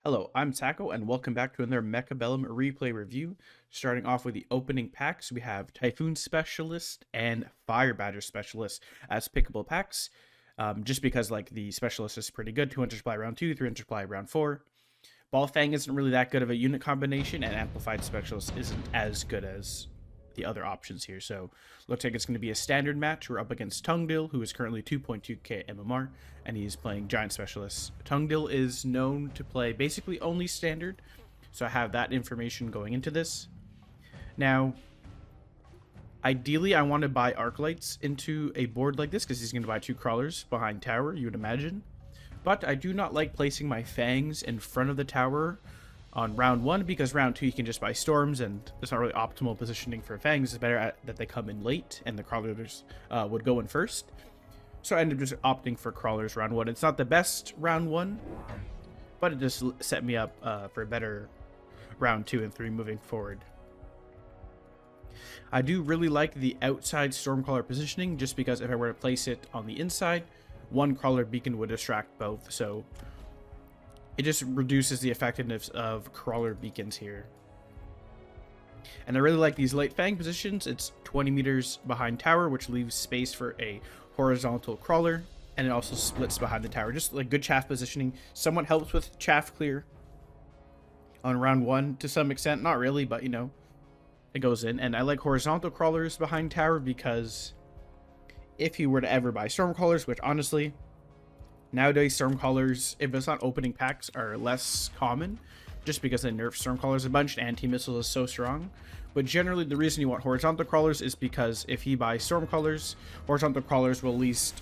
Hello, I'm Taco, and welcome back to another Mechabellum Replay review. Starting off with the opening packs, we have Typhoon Specialist and Fire Badger Specialist as pickable packs. Just because the Specialist is pretty good, 200 supply round 2, 300 supply round 4. Ball Fang isn't really that good of a unit combination, and Amplified Specialist isn't as good as the other options here. So looks like it's going to be a standard match. We're up against Tungdil, who is currently 2.2k MMR, and he's playing Giant Specialist. Tungdil is known to play basically only standard, so I have that information going into this. Now, ideally, I want to buy Arc Lights into a board like this, because he's going to buy 2 crawlers behind tower, you would imagine. But I do not like placing my Fangs in front of the tower on round 1, because round 2 you can just buy storms, and it's not really optimal positioning for Fangs. It's better that they come in late and the crawlers would go in first. So I ended up just opting for crawlers round 1. It's not the best round 1, but it just set me up for a better round 2 and 3 moving forward. I do really like the outside Stormcaller positioning, just because if I were to place it on the inside, one crawler beacon would distract both, so it just reduces the effectiveness of crawler beacons here. And I really like these late Fang positions. It's 20 meters behind tower, which leaves space for a horizontal crawler, and it also splits behind the tower. Just like good chaff positioning. Somewhat helps with chaff clear on round 1 to some extent. Not really, but you know, it goes in. And I like horizontal crawlers behind tower, because if you were to ever buy storm crawlers, which honestly, nowadays, Stormcallers, if it's not opening packs, are less common, just because they nerf Stormcallers a bunch and anti-missile is so strong. But generally, the reason you want horizontal crawlers is because if you buy Stormcallers, horizontal crawlers will at least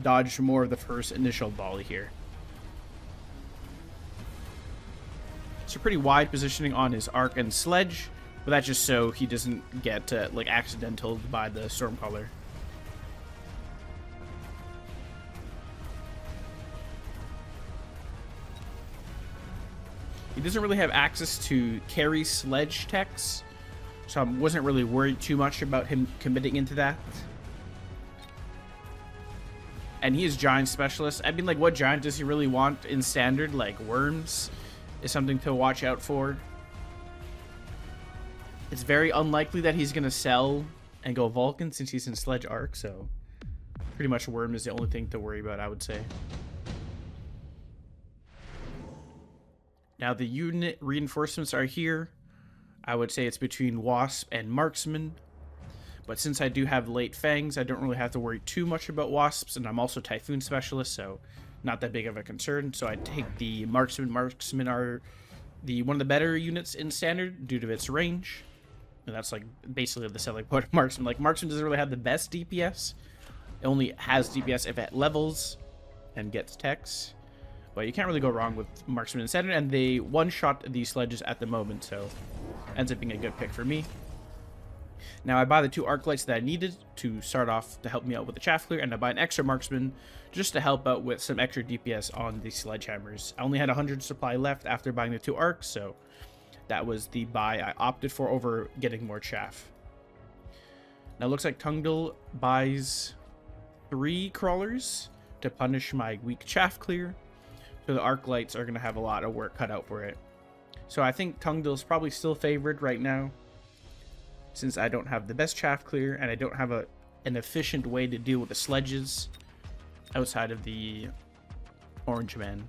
dodge more of the first initial volley here. So pretty wide positioning on his Arc and Sledge, but that's just so he doesn't get accidental by the Stormcaller. He doesn't really have access to carry sledge techs, so I wasn't really worried too much about him committing into that. And he is Giant Specialist. I mean, like, what Giant does he really want in Standard? Like, Worms is something to watch out for. It's very unlikely that he's going to sell and go Vulcan since he's in Sledge Arc, so pretty much Worm is the only thing to worry about, I would say. Now, the unit reinforcements are here. I would say it's between Wasp and Marksman. But since I do have late Fangs, I don't really have to worry too much about Wasps. And I'm also Typhoon Specialist, so not that big of a concern. So I take the Marksman. Marksman are one of the better units in Standard due to its range. And that's like basically the selling point of Marksman. Like, Marksman doesn't really have the best DPS. It only has DPS if it levels and gets techs. But you can't really go wrong with Marksman and Standard, and they one-shot these sledges at the moment, so ends up being a good pick for me. Now, I buy the 2 Arc Lights that I needed to start off to help me out with the chaff clear, and I buy an extra Marksman just to help out with some extra DPS on the sledgehammers. I only had 100 supply left after buying the 2 Arcs, so that was the buy I opted for over getting more chaff. Now, it looks like Tungdil buys 3 crawlers to punish my weak chaff clear. So the Arc Lights are going to have a lot of work cut out for it. So I think Tungdil's probably still favored right now, since I don't have the best chaff clear and I don't have an efficient way to deal with the sledges outside of the Orange Man.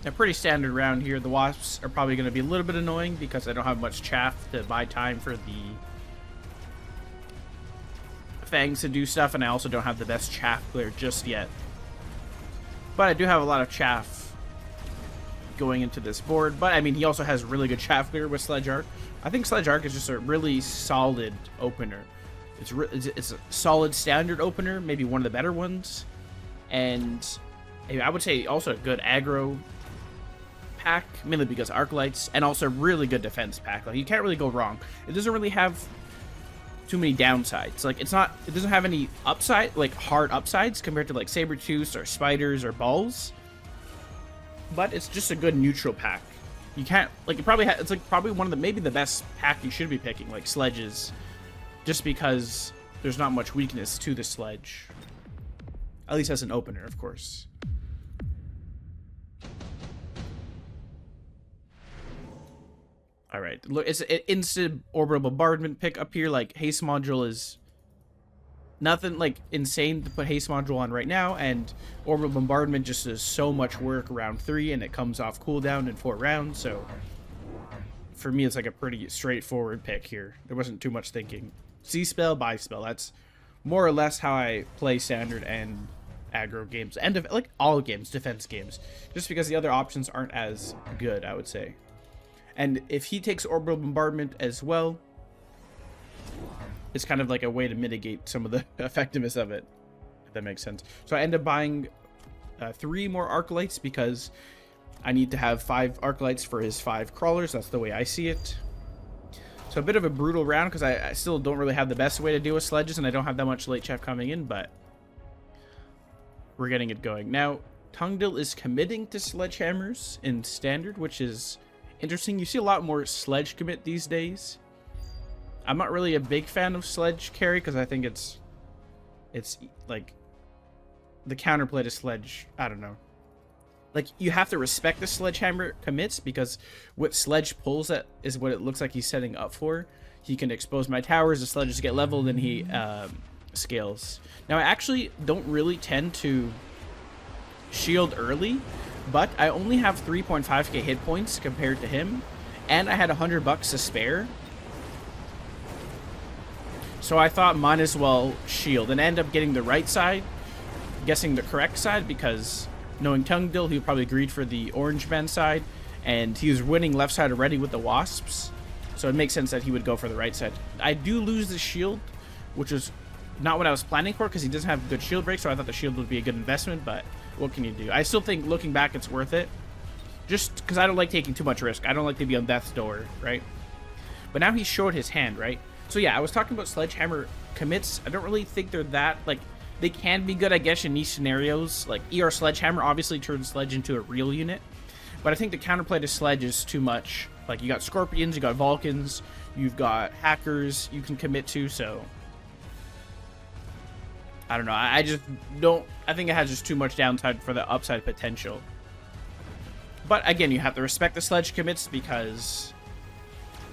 A pretty standard round here. The Wasps are probably going to be a little bit annoying because I don't have much chaff to buy time for the Fangs to do stuff, and I also don't have the best chaff clear just yet. But I do have a lot of chaff going into this board. But I mean, he also has really good chaff clear with Sledge Arc. I think Sledge Arc is just a really solid opener. It's a solid standard opener, maybe one of the better ones. And I would say also a good aggro pack, mainly because Arc Lights, and also a really good defense pack. Like, you can't really go wrong. It doesn't really have too many downsides. Like, it doesn't have any upside, like hard upsides compared to like Sabertooths or Spiders or Balls, but it's just a good neutral pack. You can't, like, it's like probably one of the, maybe the best pack you should be picking, like Sledges, just because there's not much weakness to the sledge. At least as an opener, of course. Alright, look, it's an instant orbital bombardment pick up here. Like, haste module is nothing, like, insane to put haste module on right now, and orbital bombardment just does so much work round 3, and it comes off cooldown in 4 rounds, so for me, it's like a pretty straightforward pick here. There wasn't too much thinking. C-spell, buy spell, that's more or less how I play standard and aggro games, and like all games, defense games, just because the other options aren't as good, I would say. And if he takes orbital bombardment as well, it's kind of like a way to mitigate some of the effectiveness of it, if that makes sense. So I end up buying 3 more arc lights because I need to have 5 arc lights for his 5 crawlers. That's the way I see it. So a bit of a brutal round because I still don't really have the best way to deal with sledges, and I don't have that much late chaff coming in, but we're getting it going. Now, Tungdil is committing to sledgehammers in standard, which is interesting. You see a lot more sledge commit these days. I'm not really a big fan of sledge carry because I think it's like the counterplay to sledge. I don't know. Like, you have to respect the sledgehammer commits because what sledge pulls at is what it looks like he's setting up for. He can expose my towers, the sledges get leveled, and he scales. Now, I actually don't really tend to shield early, but I only have 3.5k hit points compared to him, and I had $100 to spare. So I thought might as well shield and end up getting the right side, guessing the correct side, because knowing Tungdil, he probably agreed for the orange man side, and he was winning left side already with the wasps, so it makes sense that he would go for the right side. I do lose the shield, which is not what I was planning for because he doesn't have good shield break, so I thought the shield would be a good investment, but what can you do? I still think, looking back, it's worth it, just because I don't like taking too much risk. I don't like to be on death's door, right? But now he showed his hand, right? So yeah, I was talking about sledgehammer commits. I don't really think they're that, like, they can be good, I guess, in niche scenarios. Like, ER Sledgehammer obviously turns Sledge into a real unit, but I think the counterplay to Sledge is too much. Like, you got Scorpions, you got Vulcans, you've got Hackers you can commit to, so I don't know. I just don't, I think it has just too much downside for the upside potential. But again, you have to respect the Sledge commits because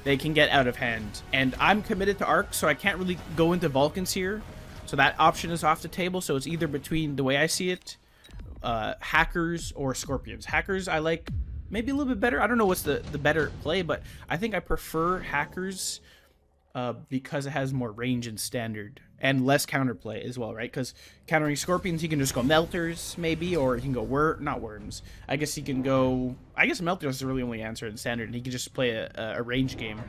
they can get out of hand. And I'm committed to Arc, so I can't really go into Vulcans here. So that option is off the table. So it's either between, the way I see it, Hackers or Scorpions. Hackers I like maybe a little bit better. I don't know what's the better play, but I think I prefer Hackers because it has more range in standard and less counterplay as well, right? Because countering Scorpions, he can just go Melters maybe, or he can go not Worms. I guess he can go, I guess Melters is the really only answer in standard, and he can just play a range game.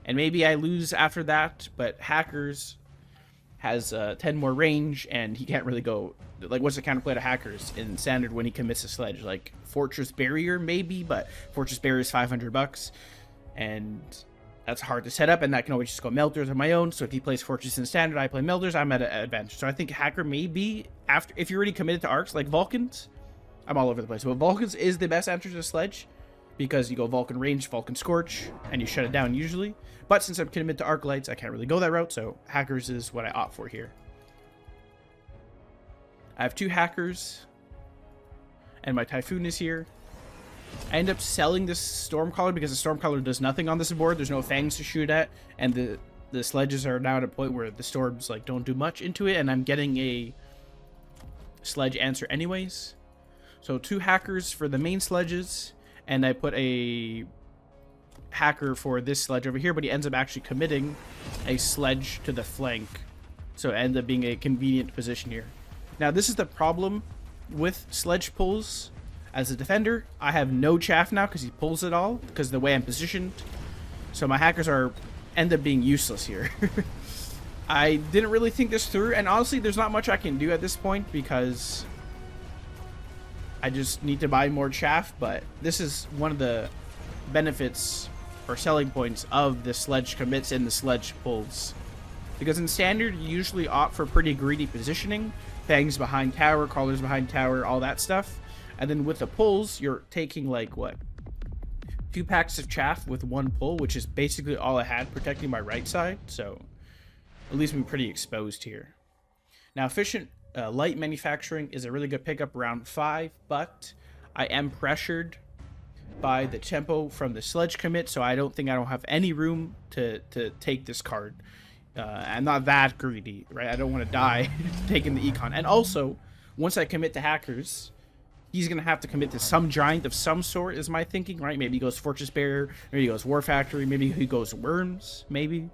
And maybe I lose after that, but Hackers has 10 more range, and he can't really go, like, what's the counterplay to Hackers in standard when he commits a sledge? Like Fortress Barrier maybe, but Fortress Barrier is $500, and that's hard to set up, and I can always just go Melters on my own. So if he plays Fortress in standard, I play Melters, I'm at an advantage. So I think Hacker may be, after, if you're already committed to arcs, like Vulcans, I'm all over the place, but Vulcans is the best answer to Sledge, because you go Vulcan range, Vulcan Scorch, and you shut it down usually. But since I'm committed to arc lights, I can't really go that route, so Hackers is what I opt for here. I have 2 Hackers, and my Typhoon is here. I end up selling this Stormcaller because the Stormcaller does nothing on this board. There's no fangs to shoot at, and the sledges are now at a point where the storms like don't do much into it, and I'm getting a sledge answer anyways. So 2 Hackers for the main sledges, and I put a Hacker for this sledge over here, but he ends up actually committing a sledge to the flank, so it ends up being a convenient position here. Now this is the problem with sledge pulls. As a defender, I have no chaff now because he pulls it all because of the way I'm positioned. So my Hackers end up being useless here. I didn't really think this through, and honestly, there's not much I can do at this point because I just need to buy more chaff, but this is one of the benefits or selling points of the sledge commits and the sledge pulls. Because in standard, you usually opt for pretty greedy positioning. Fangs behind tower, crawlers behind tower, all that stuff. And then with the pulls, you're taking like, what? 2 packs of chaff with 1 pull, which is basically all I had protecting my right side. So At least be pretty exposed here. Now, efficient light manufacturing is a really good pickup around 5, but I am pressured by the tempo from the sledge commit, so I don't have any room to take this card. I'm not that greedy, right? I don't want to die taking the econ. And also, once I commit to hackers, he's going to have to commit to some giant of some sort, is my thinking, right? Maybe he goes Fortress Barrier, maybe he goes War Factory, maybe he goes Worms, maybe.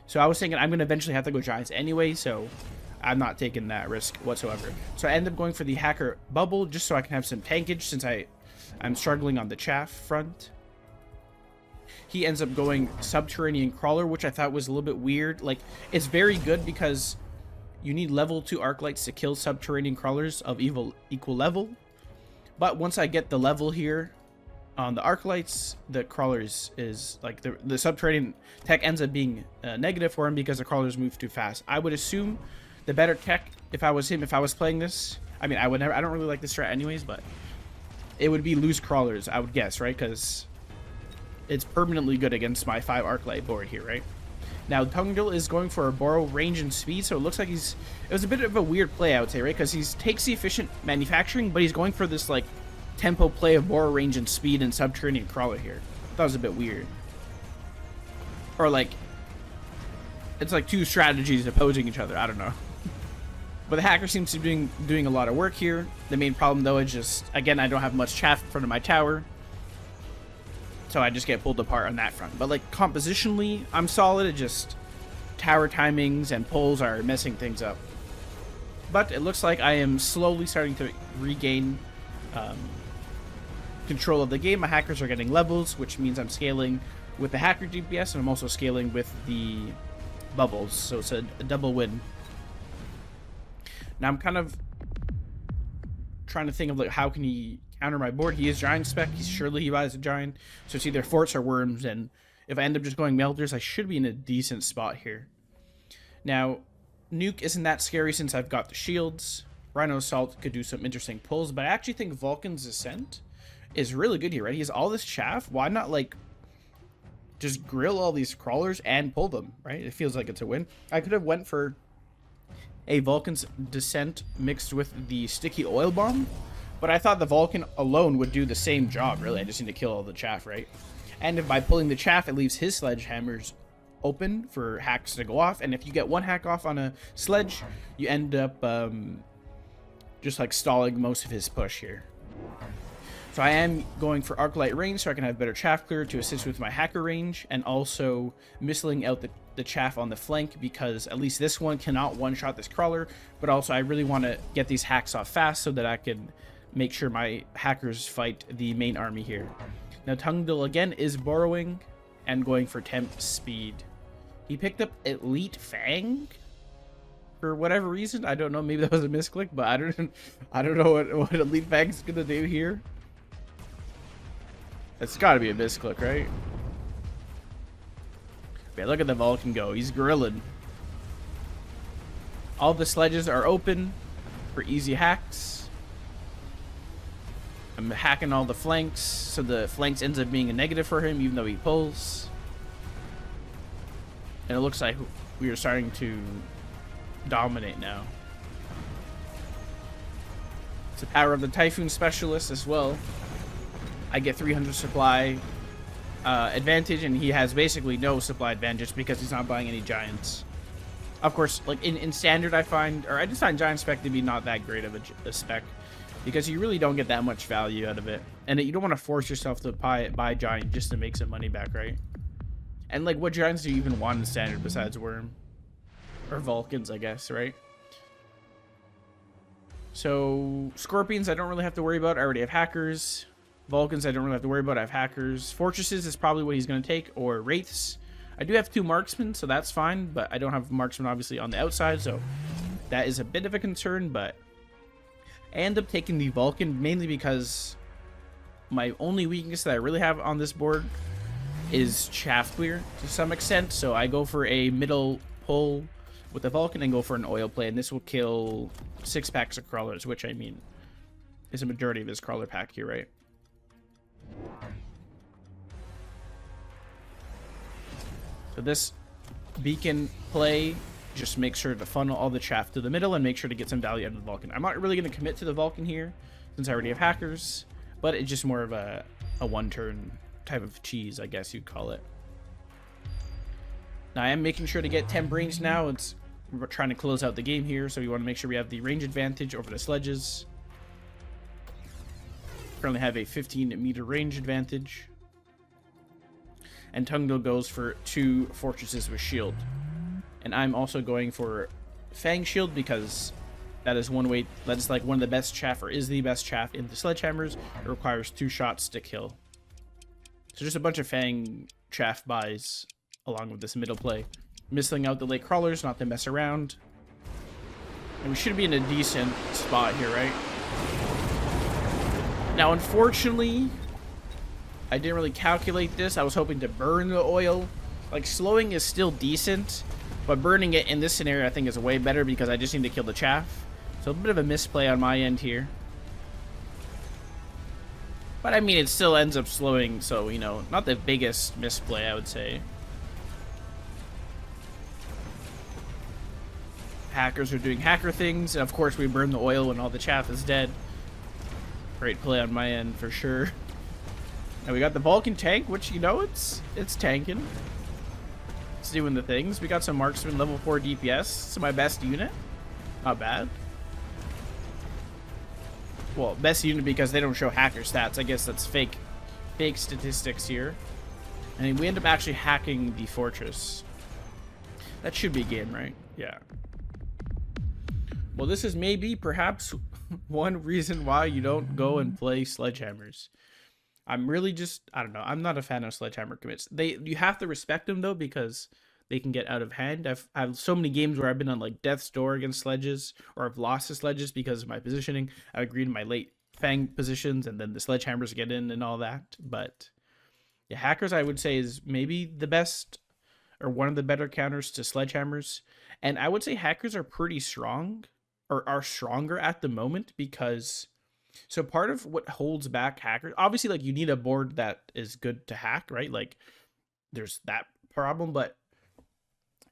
So I was thinking I'm going to eventually have to go Giants anyway, so I'm not taking that risk whatsoever. So I end up going for the Hacker Bubble, just so I can have some tankage, since I'm struggling on the chaff front. He ends up going Subterranean Crawler, which I thought was a little bit weird. Like, it's very good because you need level 2 Arclights to kill Subterranean Crawlers of equal level. But once I get the level here on the Arclights, the Crawlers is like the Subterranean tech ends up being negative for him because the Crawlers move too fast. I would assume the better tech, if I was him, if I was playing this, I mean, I don't really like this strat anyways, but it would be loose Crawlers, I would guess, right? Because it's permanently good against my 5 Arclight board here, right? Now, Tungdil is going for a borrow range and speed, so it looks like it was a bit of a weird play, I would say, right? Because he takes the efficient manufacturing, but he's going for this, like, tempo play of borrow range and speed and Subterranean Crawler here. That was a bit weird. Or, like, it's like 2 strategies opposing each other, I don't know. But the hacker seems to be doing a lot of work here. The main problem, though, is just, again, I don't have much chaff in front of my tower. So I just get pulled apart on that front. But, like, compositionally, I'm solid. It just tower timings and pulls are messing things up. But it looks like I am slowly starting to regain control of the game. My hackers are getting levels, which means I'm scaling with the hacker DPS, and I'm also scaling with the bubbles. So it's a double win. Now I'm kind of trying to think of, like, how can he counter my board. He is giant spec. Surely he buys a giant. So it's either forts or worms. And if I end up just going melters, I should be in a decent spot here. Now, nuke isn't that scary since I've got the shields. Rhino Assault could do some interesting pulls, but I actually think Vulcan's Ascent is really good here, right? He has all this chaff. Why not, like, just grill all these crawlers and pull them, right? It feels like it's a win. I could have went for a Vulcan's Descent mixed with the Sticky Oil Bomb, but I thought the Vulcan alone would do the same job, really. I just need to kill all the chaff, right? And if by pulling the chaff, it leaves his sledgehammers open for hacks to go off. And if you get one hack off on a sledge, you end up just, like, stalling most of his push here. So I am going for Arclight range so I can have better chaff clear to assist with my hacker range, and also missling out the chaff on the flank, because at least this one cannot one-shot this crawler, but also I really want to get these hacks off fast so that I can make sure my hackers fight the main army here. Now, Tungdil again is borrowing and going for temp speed. He picked up Elite Fang for whatever reason. I don't know. Maybe that was a misclick, but I don't know what Elite Fang's gonna do here. It's got to be a misclick, right? Yeah, look at the Vulcan go. He's grilling. All the sledges are open for easy hacks. I'm hacking all the flanks, so the flanks ends up being a negative for him, even though he pulls. And it looks like we are starting to dominate now. It's the power of the Typhoon Specialist as well. I get 300 supply advantage, and he has basically no supply advantage because he's not buying any giants. Of course, like in standard, I just find giant spec to be not that great of a spec, because you really don't get that much value out of it, and you don't want to force yourself to buy giant just to make some money back, right? And, like, what giants do you even want in standard besides worm or Vulcans, I guess, right? So scorpions I don't really have to worry about. I already have hackers. Vulcans I don't really have to worry about. I have hackers. Fortresses is probably what he's going to take, or wraiths. I do have 2 marksmen, so that's fine, but I don't have marksmen obviously on the outside, so that is a bit of a concern. But I end up taking the Vulcan mainly because my only weakness that I really have on this board is chaff clear to some extent, so I go for a middle pull with the Vulcan and go for an oil play, and this will kill 6 packs of crawlers, which, I mean, is a majority of his crawler pack here, right? So this beacon play Just make sure to funnel all the chaff to the middle and make sure to get some value out of the Vulcan. I'm not really going to commit to the Vulcan here since I already have hackers, but it's just more of a one-turn type of cheese, I guess you'd call it. Now I am making sure to get 10 brains now. We're trying to close out the game here, so we want to make sure we have the range advantage over the sledges. Currently have a 15-meter range advantage. And Tungdil goes for 2 fortresses with shield. And I'm also going for Fang Shield because that is one way, that is like one of the best chaff, or is the best chaff in the sledgehammers. It requires 2 shots to kill. So just a bunch of Fang chaff buys along with this middle play. Missing out the late crawlers, not to mess around. And we should be in a decent spot here, right? Now, unfortunately, I didn't really calculate this. I was hoping to burn the oil. Like, slowing is still decent, but burning it in this scenario I think is way better because I just need to kill the chaff. So a bit of a misplay on my end here. But I mean, it still ends up slowing, so, you know, not the biggest misplay, I would say. Hackers are doing hacker things, and of course we burn the oil when all the chaff is dead. Great play on my end for sure. And we got the Vulcan tank, which, you know, it's tanking. It's doing the things. We got some marksman level 4 DPS. It's my best unit. Not bad. Well, best unit because they don't show hacker stats. I guess that's fake statistics here. And we end up actually hacking the fortress. That should be a game, right? Yeah. Well, this is maybe, perhaps, one reason why you don't go and play sledgehammers. I'm really just, I don't know. I'm not a fan of sledgehammer commits. You have to respect them, though, because they can get out of hand. I've so many games where I've been on, like, death's door against sledges, or I've lost to sledges because of my positioning. I agreed to my late Fang positions, and then the sledgehammers get in and all that. But, yeah, hackers, I would say, is maybe the best, or one of the better counters to sledgehammers. And I would say hackers are pretty strong, or are stronger at the moment, because so part of what holds back hackers, obviously, like, you need a board that is good to hack, right? Like, there's that problem, but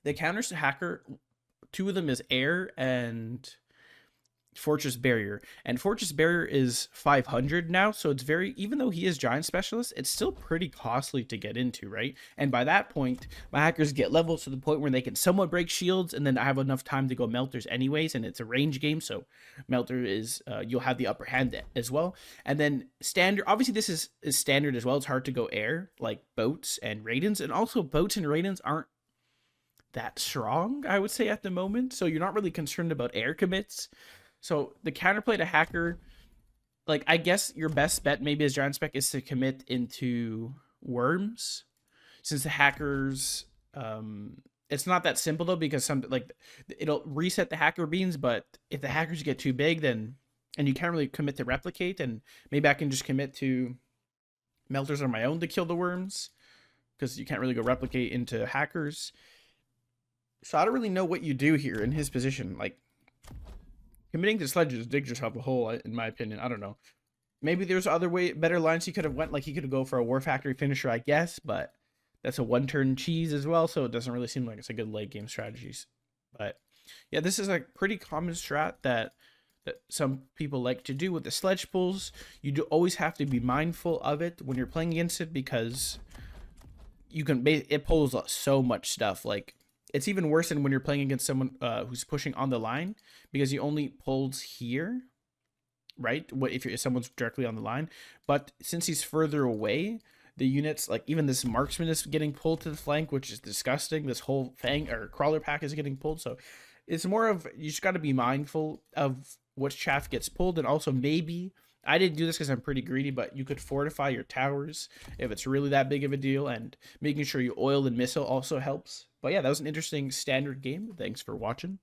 the counters to hacker, 2 of them is air and fortress barrier, and fortress barrier is 500 now, so it's very, even though he is giant specialist, it's still pretty costly to get into, right? And by that point, my hackers get levels to the point where they can somewhat break shields, and then I have enough time to go melters anyways, and it's a range game, so melter is you'll have the upper hand as well. And then standard, obviously this is standard as well. It's hard to go air, like boats and raidens, and also boats and raidens aren't that strong, I would say, at the moment, so you're not really concerned about air commits. So the counterplay to hacker, like, I guess your best bet maybe as giant spec is to commit into worms, since the hackers, it's not that simple though, because it'll reset the hacker beans, but if the hackers get too big, then, and you can't really commit to replicate, and maybe I can just commit to melters on my own to kill the worms, because you can't really go replicate into hackers. So I don't really know what you do here in his position. Like, committing to sledges digs yourself a hole, in my opinion. I don't know. Maybe there's better lines he could have went. Like, he could go for a War Factory finisher, I guess, but that's a one-turn cheese as well, so it doesn't really seem like it's a good late game strategies. But yeah, this is a pretty common strat that some people like to do with the sledge pulls. You do always have to be mindful of it when you're playing against it, because it pulls so much stuff. Like, it's even worse than when you're playing against someone who's pushing on the line, because he only pulls here, right? If someone's directly on the line. But since he's further away, the units, like even this marksman is getting pulled to the flank, which is disgusting. This whole Fang or crawler pack is getting pulled. So it's more of, you just got to be mindful of which chaff gets pulled. And also, maybe, I didn't do this because I'm pretty greedy, but you could fortify your towers if it's really that big of a deal, and making sure you oil and missile also helps. But yeah, that was an interesting standard game. Thanks for watching.